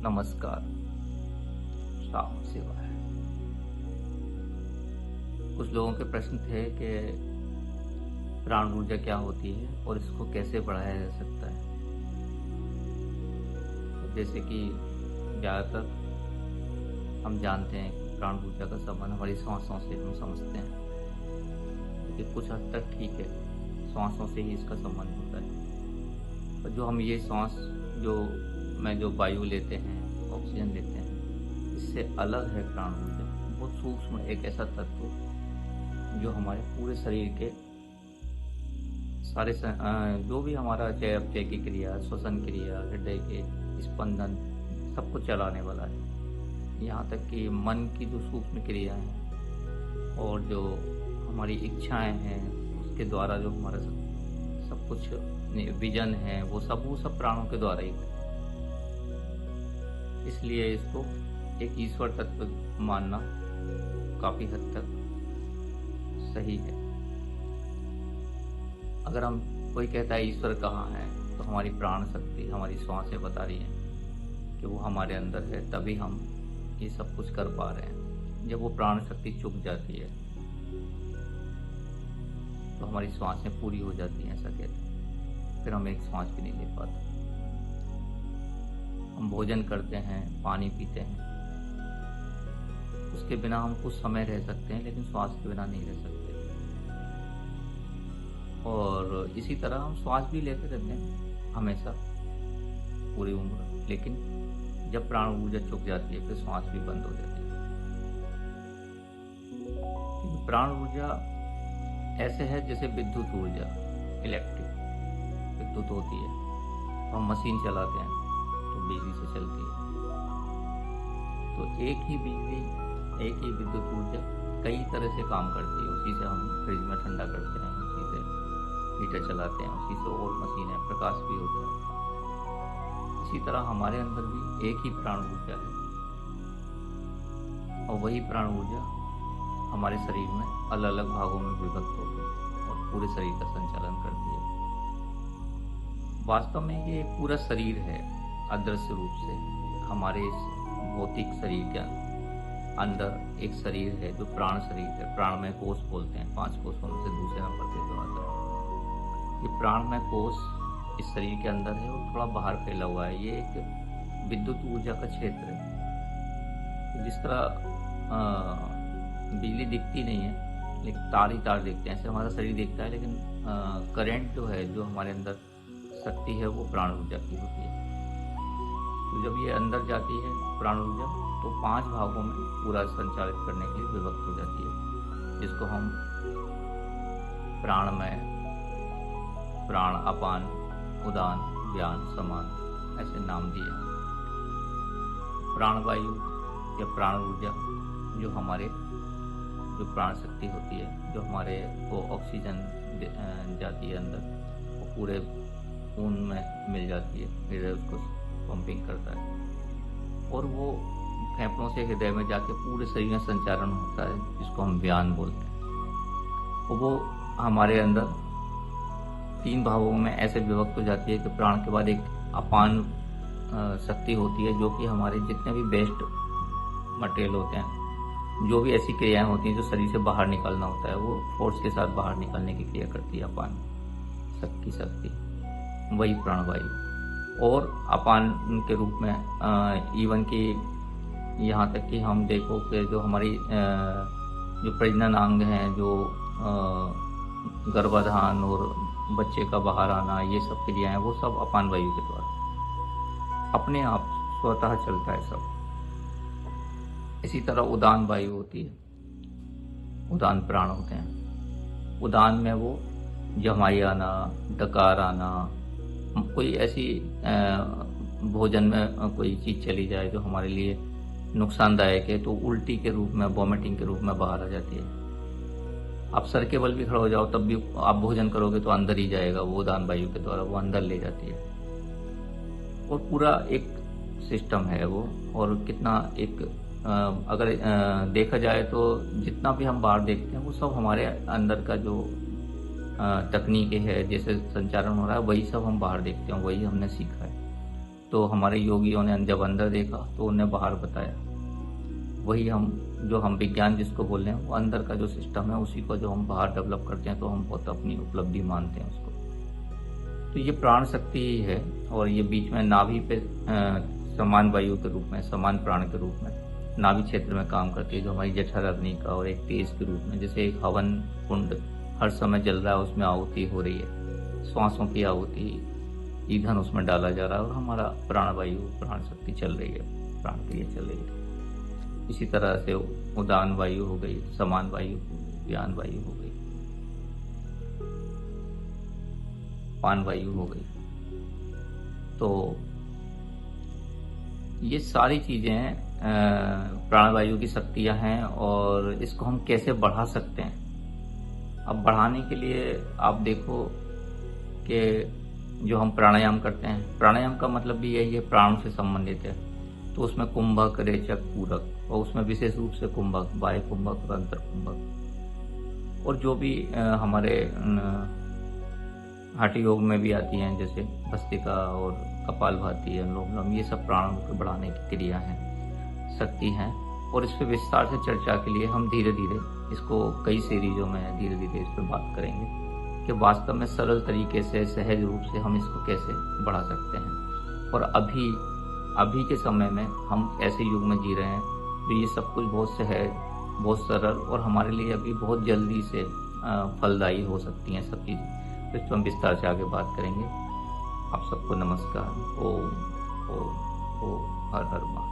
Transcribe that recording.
नमस्कार। राम शिवाय। कुछ लोगों के प्रश्न थे कि प्राण ऊर्जा क्या होती है और इसको कैसे बढ़ाया जा सकता है। तो जैसे कि ज़्यादातर हम जानते हैं कि प्राण ऊर्जा का संबंध हमारी सांसों से हम समझते हैं, क्योंकि कुछ हद तक ठीक है, सांसों से ही इसका संबंध होता है। और जो हम ये सांस जो वायु लेते हैं, ऑक्सीजन लेते हैं, इससे अलग है प्राण ऊर्जा। बहुत सूक्ष्म एक ऐसा तत्व जो हमारे पूरे शरीर के सारे जो भी हमारा चयापचय की क्रिया, श्वसन क्रिया, हृदय के स्पंदन, सबको चलाने वाला है। यहाँ तक कि मन की जो सूक्ष्म क्रिया है और जो हमारी इच्छाएं हैं, उसके द्वारा जो हमारा सब कुछ विजन है, वो सब प्राणों के द्वारा ही होता है। इसलिए इसको एक ईश्वर तत्व मानना काफी हद तक सही है। अगर हम कोई कहता है ईश्वर कहाँ है, तो हमारी प्राण शक्ति, हमारी श्वासें बता रही हैं कि वो हमारे अंदर है, तभी हम ये सब कुछ कर पा रहे हैं। जब वो प्राण शक्ति चुक जाती है तो हमारी श्वासें पूरी हो जाती हैं, ऐसा कहते हैं। फिर हम एक श्वास भी नहीं ले पाते। हम भोजन करते हैं, पानी पीते हैं, उसके बिना हम कुछ समय रह सकते हैं, लेकिन श्वास के बिना नहीं रह सकते। और इसी तरह हम श्वास भी लेते रहते हैं हमेशा, पूरी उम्र, लेकिन जब प्राण ऊर्जा चुक जाती है फिर श्वास भी बंद हो जाती है। प्राण ऊर्जा ऐसे है जैसे विद्युत ऊर्जा, इलेक्ट्रिक विद्युत होती है। हम मशीन चलाते हैं तो बिजली से चलती है। तो एक ही बिजली, एक ही विद्युत ऊर्जा कई तरह से काम करती है। उसी से हम फ्रिज में ठंडा करते हैं, उसी से हीटर चलाते हैं, उसी से और मशीनें, प्रकाश भी होता है। इसी तरह हमारे अंदर भी एक ही प्राण ऊर्जा है, और वही प्राण ऊर्जा हमारे शरीर में अलग अलग भागों में विभक्त होकर और पूरे शरीर का संचालन करती है। वास्तव में ये पूरा शरीर है, अदृश्य रूप से हमारे इस भौतिक शरीर के अंदर एक शरीर है जो प्राण शरीर है। प्राणमय कोश बोलते हैं, 5 कोशों में से दूसरे नंबर पे जो आता है। ये प्राणमय कोश इस शरीर के अंदर है और थोड़ा बाहर फैला हुआ है। ये एक विद्युत ऊर्जा का क्षेत्र है। जिस तरह बिजली दिखती नहीं है, लेकिन तार ही तार दिखते हैं, ऐसे हमारा शरीर दिखता है, लेकिन करंट जो है, जो हमारे अंदर शक्ति है, वो प्राण ऊर्जा की होती है। तो जब ये अंदर जाती है प्राण ऊर्जा, तो 5 भागों में पूरा संचालित करने के लिए विभक्त हो जाती है, जिसको हम प्राणमय, प्राण, अपान, उदान, व्यान, समान ऐसे नाम दिए। प्राणवायु या प्राण ऊर्जा जो हमारे जो प्राण शक्ति होती है, जो हमारे को ऑक्सीजन जाती है अंदर, वो पूरे खून में मिल जाती है, हृदय उसको पंपिंग करता है और वो फेफड़ों से हृदय में जाके पूरे शरीर में संचारण होता है, जिसको हम व्यान बोलते हैं। और वो हमारे अंदर 3 भागों में ऐसे विभक्त हो जाती है कि प्राण के बाद एक अपान शक्ति होती है, जो कि हमारे जितने भी वेस्ट मटेरियल होते हैं, जो भी ऐसी क्रियाएं होती हैं जो शरीर से बाहर निकलना होता है, वो फोर्स के साथ बाहर निकलने की क्रिया करती है अपान शक्ति, वही प्राणवायु। और अपान के रूप में इवन कि यहाँ तक कि हम देखो कि जो हमारी जो प्रजनन अंग हैं, जो गर्भाधान और बच्चे का बाहर आना, ये सब क्रियाएं, वो सब अपान वायु के द्वारा अपने आप स्वतः चलता है सब। इसी तरह उदान वायु होती है, उदान प्राण होते हैं। उदान में वो जमाई आना, डकार आना, कोई ऐसी भोजन में कोई चीज चली जाए जो हमारे लिए नुकसानदायक है, तो उल्टी के रूप में, वॉमिटिंग के रूप में बाहर आ जाती है। आप सर के बल भी खड़े हो जाओ, तब भी आप भोजन करोगे तो अंदर ही जाएगा, वो उदान वायु के द्वारा वो अंदर ले जाती है। और पूरा एक सिस्टम है वो। और कितना एक अगर देखा जाए तो जितना भी हम बाहर देखते हैं, वो सब हमारे अंदर का जो तकनीक है, जैसे संचारण हो रहा है, वही सब हम बाहर देखते हैं, वही हमने सीखा है। तो हमारे योगियों ने जब अंदर देखा तो उन्हें बाहर बताया। वही हम विज्ञान जिसको बोल रहे हैं, वो अंदर का जो सिस्टम है उसी को जो हम बाहर डेवलप करते हैं, तो हम बहुत अपनी उपलब्धि मानते हैं उसको। तो ये प्राण शक्ति ही है, और ये बीच में नाभि पे समान वायु के रूप में, समान प्राण के रूप में नाभि क्षेत्र में काम करती है, जो हमारी जठराग्नि का और एक तेज के रूप में, जैसे एक हवन कुंड हर समय जल रहा है, उसमें आहुति हो रही है, श्वासों की आहुति, ईंधन उसमें डाला जा रहा है, और हमारा प्राणवायु, प्राण शक्ति चल रही है, प्राण क्रिया चल रही है। इसी तरह से उदान वायु हो गई, समान वायु, व्यान वायु हो गई, पान वायु हो गई। तो ये सारी चीजें प्राणवायु की शक्तियां हैं, और इसको हम कैसे बढ़ा सकते हैं। अब बढ़ाने के लिए आप देखो कि जो हम प्राणायाम करते हैं, प्राणायाम का मतलब भी यही है, प्राण से संबंधित है। तो उसमें कुंभक, रेचक, पूरक, और उसमें विशेष रूप से कुंभक, बाह्य कुंभक और अंतर कुंभक, और जो भी हमारे हठ योग में भी आती हैं, जैसे भस्त्रिका और कपालभाति, अनुलोम विलोम, ये सब प्राणों को बढ़ाने की क्रिया है, शक्ति हैं। और इस पर विस्तार से चर्चा के लिए हम धीरे धीरे इसको कई सीरीजों में धीरे धीरे इस पर बात करेंगे कि वास्तव में सरल तरीके से, सहज रूप से हम इसको कैसे बढ़ा सकते हैं। और अभी के समय में हम ऐसे युग में जी रहे हैं तो ये सब कुछ बहुत सहज, बहुत सरल, और हमारे लिए अभी बहुत जल्दी से फलदायी हो सकती हैं सब चीज़ें। तो इस पर हम विस्तार से आगे बात करेंगे। आप सबको नमस्कार। ओम ओम ओम हर हर महादेव।